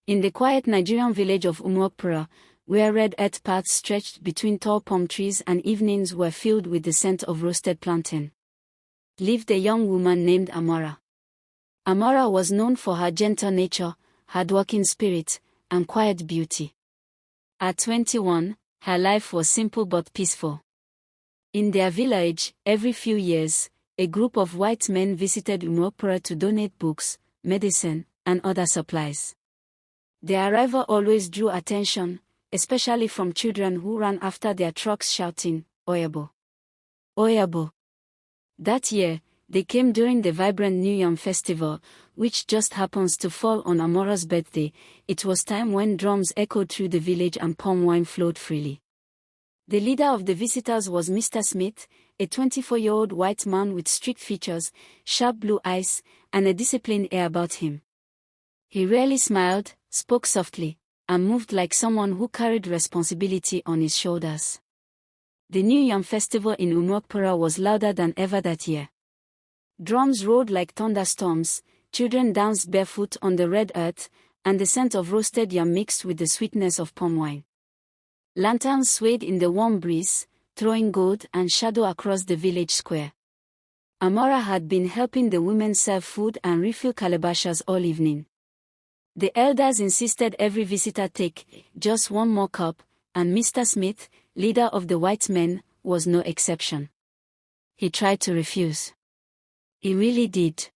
In the quiet Nigerian village of Umuokpara, where red earth paths stretched between tall palm trees and evenings were filled with the scent of roasted plantain, lived a young woman named Amara. Amara was known for her gentle nature, hardworking spirit, and quiet beauty. At 21, her life was simple but peaceful. In their village, every few years, a group of white men visited Umuokpara to donate books, medicine, and other supplies. Their arrival always drew attention, especially from children who ran after their trucks shouting, "Oyabo! Oyabo!" That year, they came during the vibrant New Yam festival, which just happens to fall on Amora's birthday. It was time when drums echoed through the village and palm wine flowed freely. The leader of the visitors was Mr. Smith, a 24-year-old white man with strict features, sharp blue eyes, and a disciplined air about him. He rarely smiled, spoke softly, and moved like someone who carried responsibility on his shoulders. The New Yam festival in Umuokpara was louder than ever that year. Drums rolled like thunderstorms, children danced barefoot on the red earth, and the scent of roasted yam mixed with the sweetness of palm wine. Lanterns swayed in the warm breeze, throwing gold and shadow across the village square. Amara had been helping the women serve food and refill calabashas all evening. The elders insisted every visitor take just one more cup, and Mr. Smith, leader of the white men, was no exception. He tried to refuse. He really did.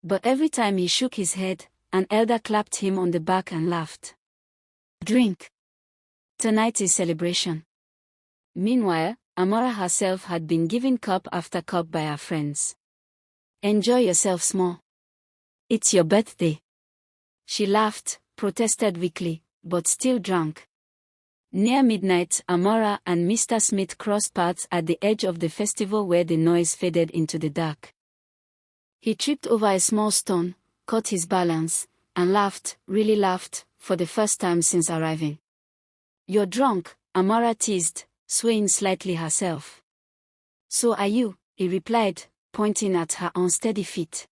But every time he shook his head, an elder clapped him on the back and laughed. "Drink. Tonight is celebration." Meanwhile, Amara herself had been given cup after cup by her friends. "Enjoy yourself small. It's your birthday." She laughed, protested weakly, but still drank. Near midnight, Amara and Mr. Smith crossed paths at the edge of the festival where the noise faded into the dark. He tripped over a small stone, caught his balance, and laughed, really laughed, for the first time since arriving. "You're drunk," Amara teased, swaying slightly herself. "So are you," he replied, pointing at her unsteady feet.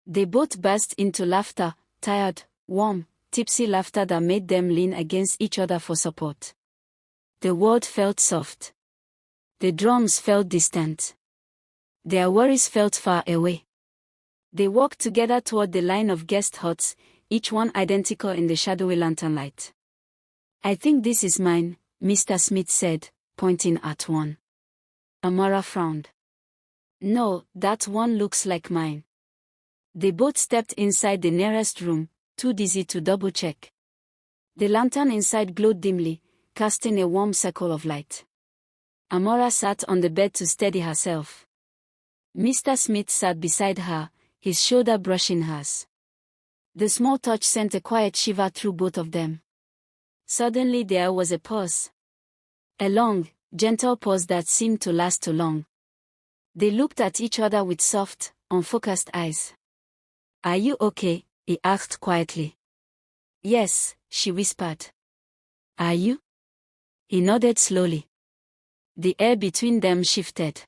They both burst into laughter, tired, warm, tipsy laughter that made them lean against each other for support. The world felt soft. The drums felt distant. Their worries felt far away. They walked together toward the line of guest huts, each one identical in the shadowy lantern light. "I think this is mine," Mr. Smith said, pointing at one. Amara frowned. "No, that one looks like mine." They both stepped inside the nearest room, too dizzy to double-check. The lantern inside glowed dimly, casting a warm circle of light. Amara sat on the bed to steady herself. Mr. Smith sat beside her, his shoulder brushing hers. The small touch sent a quiet shiver through both of them. Suddenly there was a pause. A long, gentle pause that seemed to last too long. They looked at each other with soft, unfocused eyes. "Are you okay?" he asked quietly. "Yes," she whispered. "Are you?" He nodded slowly. The air between them shifted.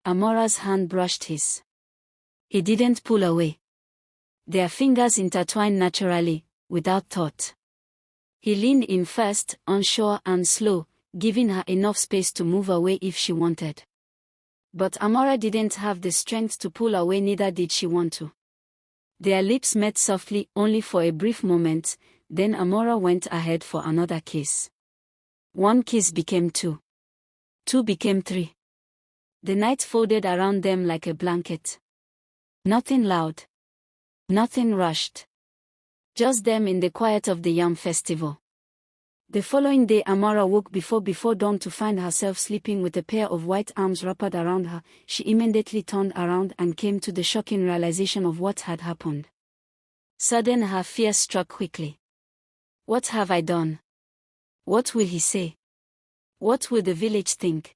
Amara's hand brushed his. He didn't pull away. Their fingers intertwined naturally, without thought. He leaned in first, unsure and slow, giving her enough space to move away if she wanted. But Amara didn't have the strength to pull away, neither did she want to. Their lips met softly only for a brief moment, then Amara went ahead for another kiss. One kiss became two. Two became three. The night folded around them like a blanket. Nothing loud. Nothing rushed. Just them in the quiet of the Yam festival. The following day Amara woke before dawn to find herself sleeping with a pair of white arms wrapped around her. She immediately turned around and came to the shocking realization of what had happened. Sudden her fear struck quickly. What have I done? What will he say? What will the village think?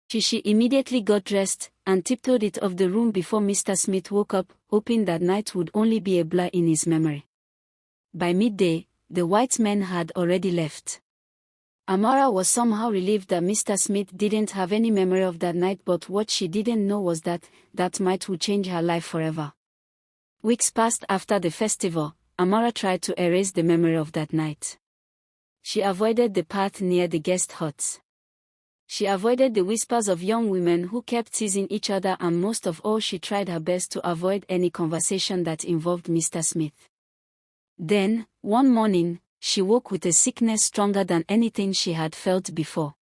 She immediately got dressed and tiptoed out of the room before Mr. Smith woke up, hoping that night would only be a blur in his memory. By midday, the white men had already left. Amara was somehow relieved that Mr. Smith didn't have any memory of that night, but what she didn't know was that night would change her life forever. Weeks passed after the festival. Amara tried to erase the memory of that night. She avoided the path near the guest huts. She avoided the whispers of young women who kept teasing each other, and most of all she tried her best to avoid any conversation that involved Mr. Smith. Then, one morning, she woke with a sickness stronger than anything she had felt before.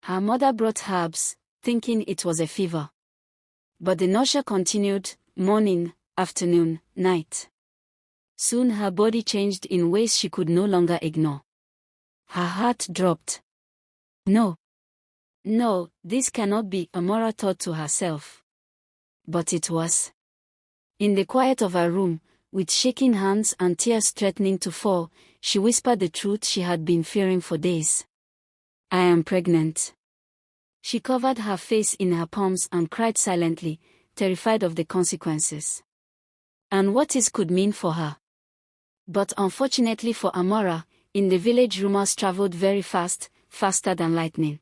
Her mother brought herbs, thinking it was a fever. But the nausea continued, morning, afternoon, night. Soon her body changed in ways she could no longer ignore. Her heart dropped. No. No, this cannot be, Amara thought to herself. But it was. In the quiet of her room, with shaking hands and tears threatening to fall, she whispered the truth she had been fearing for days. I am pregnant. She covered her face in her palms and cried silently, terrified of the consequences. And what this could mean for her. But unfortunately for Amara, in the village rumors traveled very fast, faster than lightning.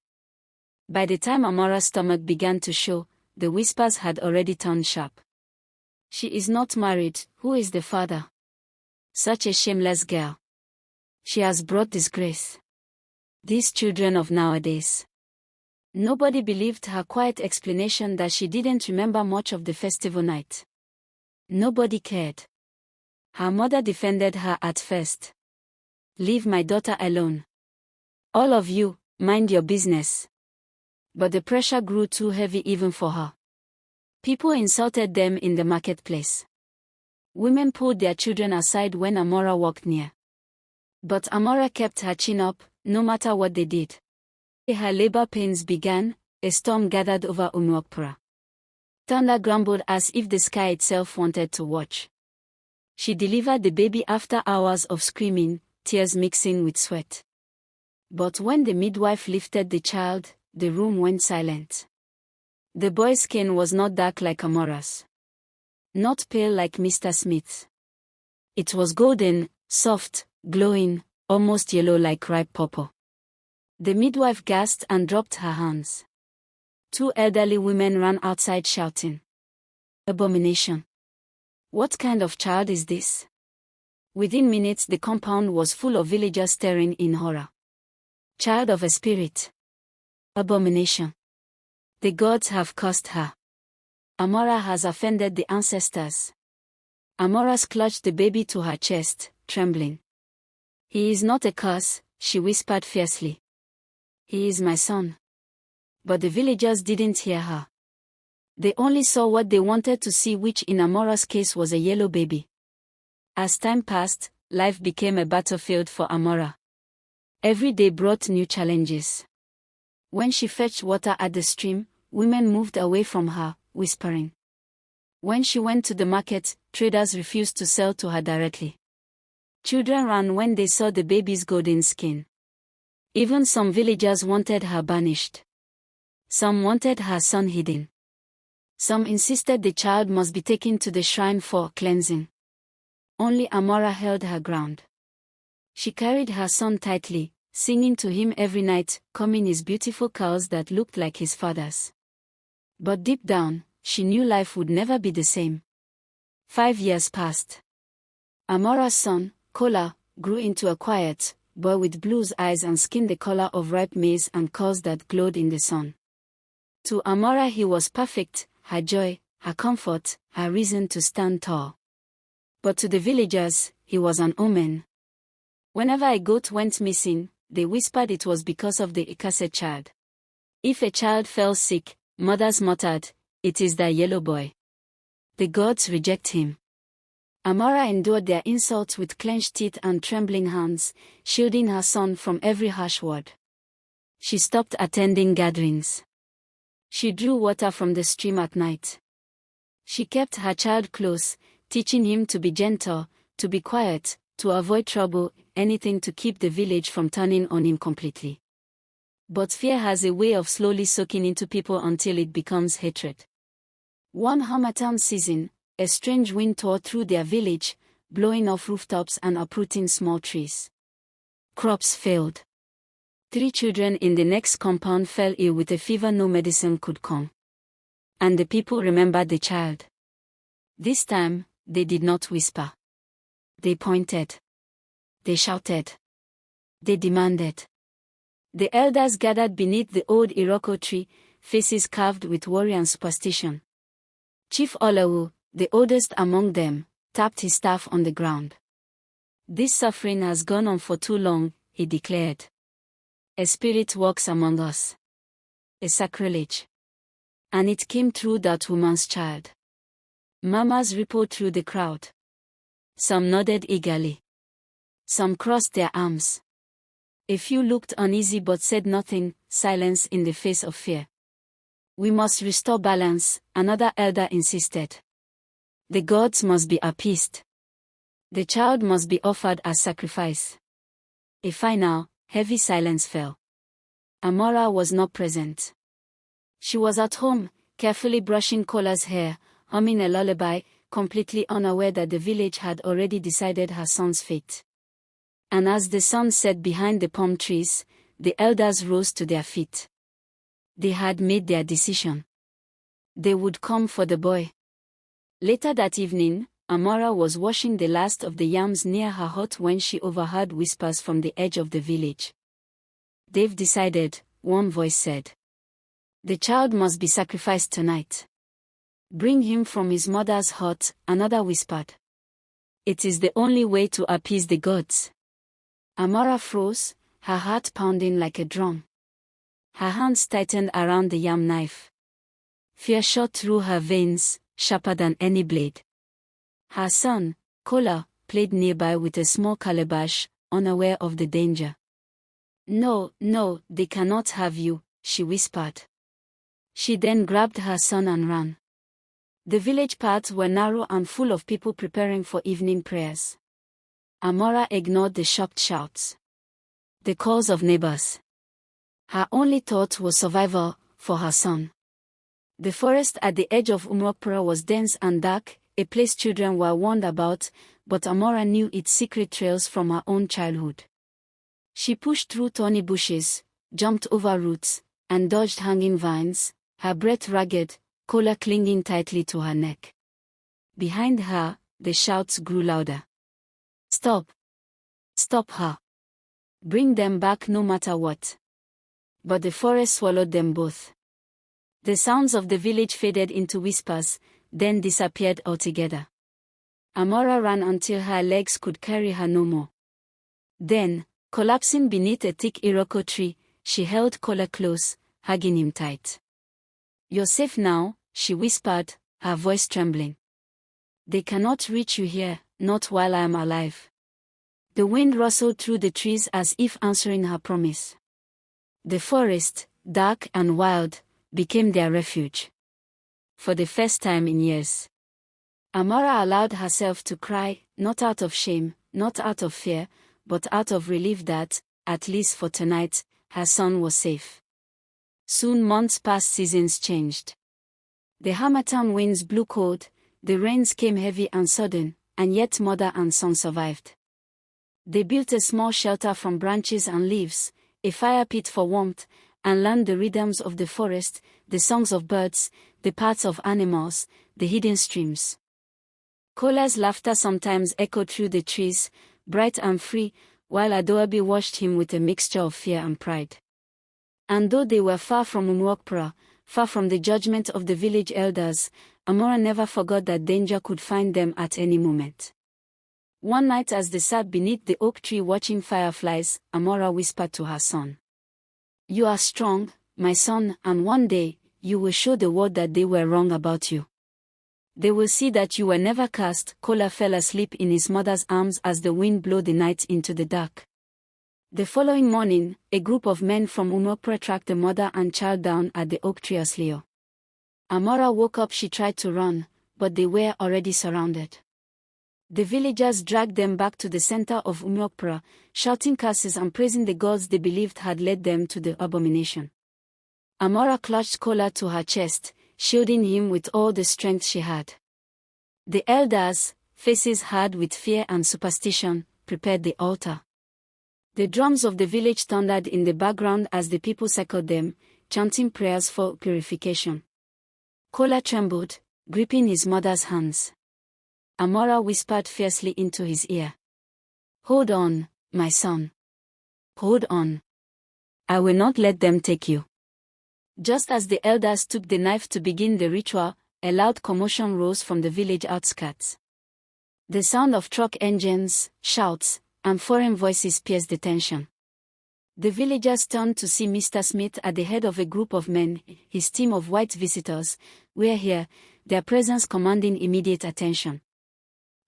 By the time Amara's stomach began to show, the whispers had already turned sharp. She is not married, who is the father? Such a shameless girl. She has brought disgrace. These children of nowadays. Nobody believed her quiet explanation that she didn't remember much of the festival night. Nobody cared. Her mother defended her at first. Leave my daughter alone. All of you, mind your business. But the pressure grew too heavy even for her. People insulted them in the marketplace. Women pulled their children aside when Amara walked near. But Amara kept her chin up, no matter what they did. Her labor pains began, a storm gathered over Umuokpura. Thunder grumbled as if the sky itself wanted to watch. She delivered the baby after hours of screaming, tears mixing with sweat. But when the midwife lifted the child, the room went silent. The boy's skin was not dark like Amara's. Not pale like Mr. Smith's. It was golden, soft, glowing, almost yellow like ripe pawpaw. The midwife gasped and dropped her hands. Two elderly women ran outside shouting. Abomination! What kind of child is this? Within minutes the compound was full of villagers staring in horror. Child of a spirit. Abomination. The gods have cursed her. Amara has offended the ancestors. Amara clutched the baby to her chest, trembling. He is not a curse, she whispered fiercely. He is my son. But the villagers didn't hear her. They only saw what they wanted to see, which in Amara's case was a yellow baby. As time passed, life became a battlefield for Amara. Every day brought new challenges. When she fetched water at the stream, women moved away from her, whispering. When she went to the market, traders refused to sell to her directly. Children ran when they saw the baby's golden skin. Even some villagers wanted her banished. Some wanted her son hidden. Some insisted the child must be taken to the shrine for cleansing. Only Amara held her ground. She carried her son tightly, singing to him every night, combing his beautiful curls that looked like his father's. But deep down, she knew life would never be the same. 5 years passed. Amara's son, Kola, grew into a quiet boy with blue eyes and skin the color of ripe maize and curls that glowed in the sun. To Amara he was perfect, her joy, her comfort, her reason to stand tall. But to the villagers, he was an omen. Whenever a goat went missing, they whispered it was because of the accursed child. If a child fell sick, mothers muttered, "It is the yellow boy. The gods reject him." Amara endured their insults with clenched teeth and trembling hands, shielding her son from every harsh word. She stopped attending gatherings. She drew water from the stream at night. She kept her child close, teaching him to be gentle, to be quiet, to avoid trouble, anything to keep the village from turning on him completely. But fear has a way of slowly soaking into people until it becomes hatred. One Harmattan season, a strange wind tore through their village, blowing off rooftops and uprooting small trees. Crops failed. 3 children in the next compound fell ill with a fever no medicine could calm. And the people remembered the child. This time, they did not whisper. They pointed. They shouted. They demanded. The elders gathered beneath the old Iroko tree, faces carved with worry and superstition. Chief Olawu, the oldest among them, tapped his staff on the ground. "This suffering has gone on for too long," he declared. "A spirit walks among us. A sacrilege. And it came through that woman's child." Murmurs rippled through the crowd. Some nodded eagerly. Some crossed their arms. A few looked uneasy but said nothing, silence in the face of fear. "We must restore balance," another elder insisted. "The gods must be appeased. The child must be offered as sacrifice." A final, heavy silence fell. Amara was not present. She was at home, carefully brushing Kola's hair, humming a lullaby, completely unaware that the village had already decided her son's fate. And as the sun set behind the palm trees, the elders rose to their feet. They had made their decision. They would come for the boy. Later that evening, Amara was washing the last of the yams near her hut when she overheard whispers from the edge of the village. "They've decided," one voice said. "The child must be sacrificed tonight." "Bring him from his mother's hut," another whispered. "It is the only way to appease the gods." Amara froze, her heart pounding like a drum. Her hands tightened around the yam knife. Fear shot through her veins, sharper than any blade. Her son, Kola, played nearby with a small calabash, unaware of the danger. "No, no, they cannot have you," she whispered. She then grabbed her son and ran. The village paths were narrow and full of people preparing for evening prayers. Amara ignored the shocked shouts. The calls of neighbors. Her only thought was survival for her son. The forest at the edge of Umwokpura was dense and dark, a place children were warned about, but Amara knew its secret trails from her own childhood. She pushed through thorny bushes, jumped over roots, and dodged hanging vines, her breath ragged, Kola clinging tightly to her neck. Behind her, the shouts grew louder. "Stop! Stop her! Bring them back no matter what!" But the forest swallowed them both. The sounds of the village faded into whispers, then disappeared altogether. Amara ran until her legs could carry her no more. Then, collapsing beneath a thick Iroko tree, she held Kola close, hugging him tight. "You're safe now," she whispered, her voice trembling. "They cannot reach you here, not while I am alive." The wind rustled through the trees as if answering her promise. The forest, dark and wild, became their refuge. For the first time in years, Amara allowed herself to cry, not out of shame, not out of fear, but out of relief that, at least for tonight, her son was safe. Soon months passed, seasons changed. The harmattan winds blew cold, the rains came heavy and sudden, and yet mother and son survived. They built a small shelter from branches and leaves, a fire pit for warmth, and learned the rhythms of the forest, the songs of birds, the paths of animals, the hidden streams. Kola's laughter sometimes echoed through the trees, bright and free, while Adoabi watched him with a mixture of fear and pride. And though they were far from Umwokpura, far from the judgment of the village elders, Amara never forgot that danger could find them at any moment. One night as they sat beneath the oak tree watching fireflies, Amara whispered to her son, "You are strong, my son, and one day, you will show the world that they were wrong about you. They will see that you were never cast." Kola fell asleep in his mother's arms as the wind blew the night into the dark. The following morning, a group of men from Umwokpura tracked the mother and child down at the oak tree asleep. Amara woke up. She tried to run, but they were already surrounded. The villagers dragged them back to the center of Umwokpura, shouting curses and praising the gods they believed had led them to the abomination. Amara clutched Kola to her chest, shielding him with all the strength she had. The elders, faces hard with fear and superstition, prepared the altar. The drums of the village thundered in the background as the people circled them, chanting prayers for purification. Kola trembled, gripping his mother's hands. Amara whispered fiercely into his ear. "Hold on, my son. Hold on. I will not let them take you." Just as the elders took the knife to begin the ritual, a loud commotion rose from the village outskirts. The sound of truck engines, shouts, and foreign voices pierced the tension. The villagers turned to see Mr. Smith at the head of a group of men. His team of white visitors were here, their presence commanding immediate attention.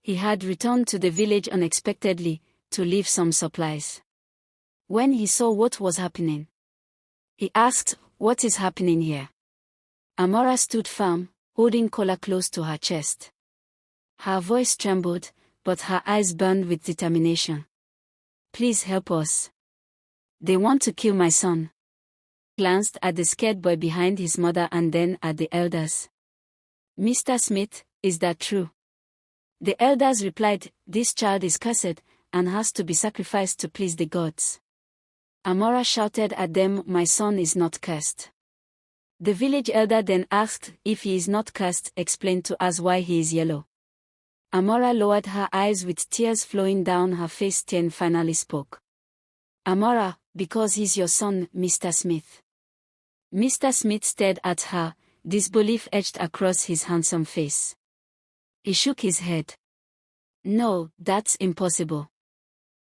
He had returned to the village unexpectedly, to leave some supplies. When he saw what was happening, he asked, "What is happening here?" Amara stood firm, holding Kola close to her chest. Her voice trembled, but her eyes burned with determination. "Please help us. They want to kill my son." He glanced at the scared boy behind his mother and then at the elders. "Mr. Smith, is that true?" The elders replied, "This child is cursed, and has to be sacrificed to please the gods." Amara shouted at them, "My son is not cursed." The village elder then asked, "If he is not cursed, explain to us why he is yellow." Amara lowered her eyes with tears flowing down her face and finally spoke. "Amara, because he's your son, Mr. Smith." Mr. Smith stared at her, disbelief etched across his handsome face. He shook his head. "No, that's impossible."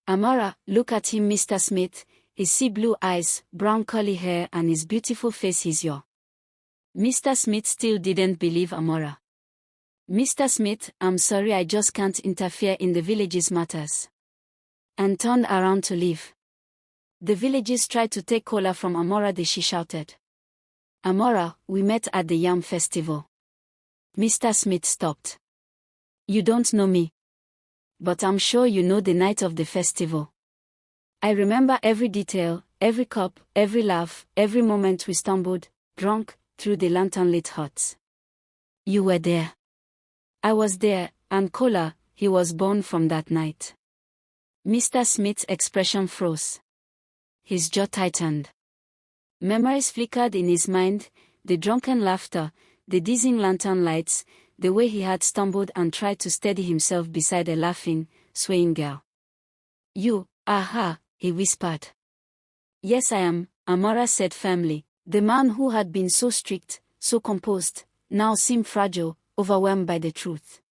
"Amara, look at him, Mr. Smith, his sea blue eyes, brown curly hair and his beautiful face is your." Mr. Smith still didn't believe Amara. "Mr. Smith, I'm sorry, I just can't interfere in the village's matters." And turned around to leave. The villagers tried to take Kola from Amara. She shouted, "Amara, we met at the Yam festival." Mr. Smith stopped. "You don't know me. But I'm sure you know the night of the festival. I remember every detail, every cup, every laugh, every moment we stumbled, drunk, through the lantern-lit huts. You were there. I was there, and Kola, he was born from that night." Mr. Smith's expression froze. His jaw tightened. Memories flickered in his mind, the drunken laughter, the dizzying lantern lights, the way he had stumbled and tried to steady himself beside a laughing, swaying girl. "You, aha," he whispered. "Yes, I am," Amara said firmly. The man who had been so strict, so composed, now seemed fragile, overwhelmed by the truth.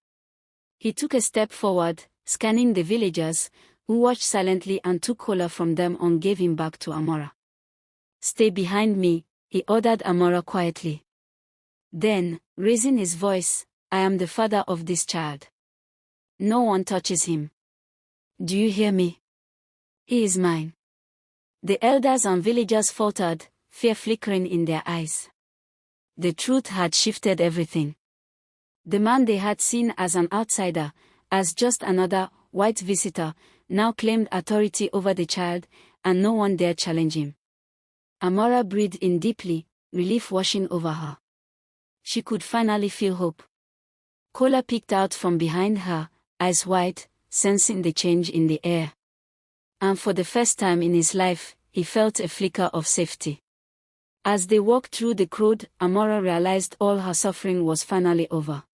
He took a step forward, scanning the villagers, who watched silently, and took Kola from them and gave him back to Amara. "Stay behind me," he ordered Amara quietly. Then, raising his voice, "I am the father of this child. No one touches him. Do you hear me? He is mine." The elders and villagers faltered, fear flickering in their eyes. The truth had shifted everything. The man they had seen as an outsider, as just another white visitor, now claimed authority over the child, and no one dared challenge him. Amara breathed in deeply, relief washing over her. She could finally feel hope. Kola peeked out from behind her, eyes wide, sensing the change in the air. And for the first time in his life, he felt a flicker of safety. As they walked through the crowd, Amara realized all her suffering was finally over.